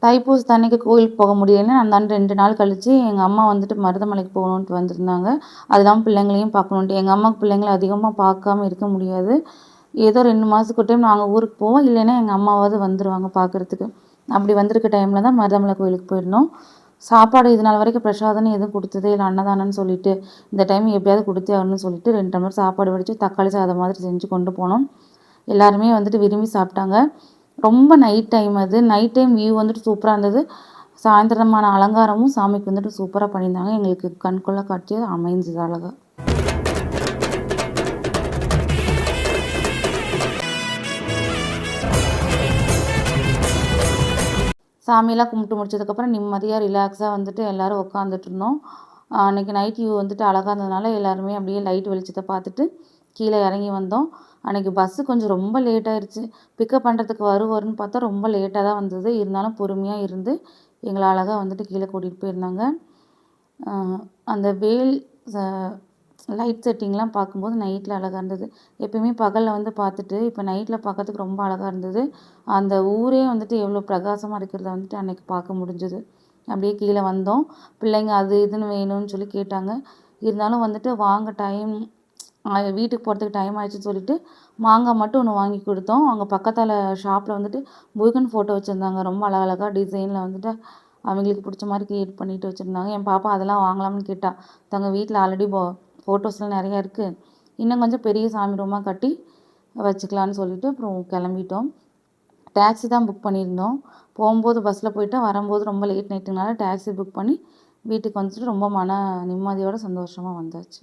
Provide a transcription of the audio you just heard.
தைப்பூசத்து அன்னைக்கு கோயிலுக்கு போக முடியலைன்னு அந்த 2 நாள் கழிச்சு எங்கள் அம்மா வந்துட்டு மருதமலைக்கு போகணுன்ட்டு வந்திருந்தாங்க. அது இல்லாமல் பிள்ளைங்களையும் பார்க்கணுன்ட்டு. எங்கள் அம்மாவுக்கு பிள்ளைங்கள அதிகமாக பார்க்காம இருக்க முடியாது. ஏதோ 2 மாதத்துக்கு ஒரு டைம் நாங்கள் ஊருக்கு போவோம். இல்லைன்னா எங்கள் அம்மாவாவது வந்துருவாங்க பார்க்குறதுக்கு. அப்படி வந்திருக்க டைமில் தான் மருதமலை கோயிலுக்கு போயிருந்தோம். சாப்பாடு இது நாள் வரைக்கும் பிரசாதம்னு எதுவும் கொடுத்ததே இல்லை. அன்னதானம்னு சொல்லிட்டு இந்த டைம் எப்படியாவது கொடுத்தே ஆகணும்னு சொல்லிட்டு 2 டம்ளர் சாப்பாடு வடித்து தக்காளி சாதம் மாதிரி செஞ்சு கொண்டு போனோம். எல்லாருமே வந்துட்டு விரும்பி சாப்பிட்டாங்க. ரொம்ப நைட் டைம் அது. நைட் டைம் வியூ வந்துட்டு சூப்பராக இருந்தது. சாயந்தரமான அலங்காரமும் சாமிக்கு வந்துட்டு சூப்பராக பண்ணியிருந்தாங்க. எங்களுக்கு கண்கொள்ளா காட்சியாக அமைஞ்சது அழகா. சாமியெல்லாம் கும்பிட்டு முடிச்சதுக்கப்புறம் நிம்மதியாக ரிலாக்ஸாக வந்துட்டு எல்லோரும் உட்காந்துட்டு இருந்தோம். அன்றைக்கி நைட் வியூ வந்துட்டு அழகாக இருந்ததுனால எல்லாருமே அப்படியே லைட் வெளிச்சத்தை பார்த்துட்டு கீழே இறங்கி வந்தோம். அன்றைக்கி பஸ்ஸு கொஞ்சம் ரொம்ப லேட் ஆயிடுச்சு. பிக்கப் பண்ணுறதுக்கு வரும்னு பார்த்தா ரொம்ப லேட்டாக தான் வந்தது. இருந்தாலும் பொறுமையாக இருந்து எங்களை அழகாக வந்துட்டு கீழே கூட்டிகிட்டு போயிருந்தாங்க. அந்த வேல் லைட் செட்டிங்லாம் பார்க்கும்போது நைட்டில் அழகாக இருந்தது. எப்பயுமே பகலில் வந்து பார்த்துட்டு இப்போ நைட்டில் பார்க்கறதுக்கு ரொம்ப அழகாக இருந்தது. அந்த ஊரே வந்துட்டு எவ்வளோ பிரகாசமாக இருக்கிறத வந்துட்டு அன்றைக்கி பார்க்க முடிஞ்சுது. அப்படியே கீழே வந்தோம். பிள்ளைங்க அது இதுன்னு வேணும்னு சொல்லி கேட்டாங்க. இருந்தாலும் வந்துட்டு வாங்க டைம் வீட்டுக்கு போகிறதுக்கு டைம் ஆயிடுச்சுன்னு சொல்லிட்டு மாங்காய் மட்டும் ஒன்று வாங்கி கொடுத்தோம். அங்கே பக்கத்தில் ஷாப்பில் வந்துட்டு முருகன் ஃபோட்டோ வச்சுருந்தாங்க. ரொம்ப அழகழகாக டிசைனில் வந்துட்டு அவங்களுக்கு பிடிச்ச மாதிரி க்ரியேட் பண்ணிட்டு வச்சுருந்தாங்க. என் பாப்பா அதெல்லாம் வாங்கலாம்னு கேட்டா. தங்க வீட்டில் ஆல்ரெடி ஃபோட்டோஸ்லாம் நிறையா இருக்குது. இன்னும் கொஞ்சம் பெரிய சாமி ரூமாக கட்டி வச்சுக்கலான்னு சொல்லிட்டு அப்புறம் கிளம்பிட்டோம். டாக்ஸி தான் புக் பண்ணியிருந்தோம். போகும்போது பஸ்ஸில் போயிட்டு வரும்போது ரொம்ப லேட் நைட்டுனால டாக்ஸி புக் பண்ணி வீட்டுக்கு வந்துட்டு ரொம்ப மன நிம்மதியோட சந்தோஷமாக வந்தாச்சு.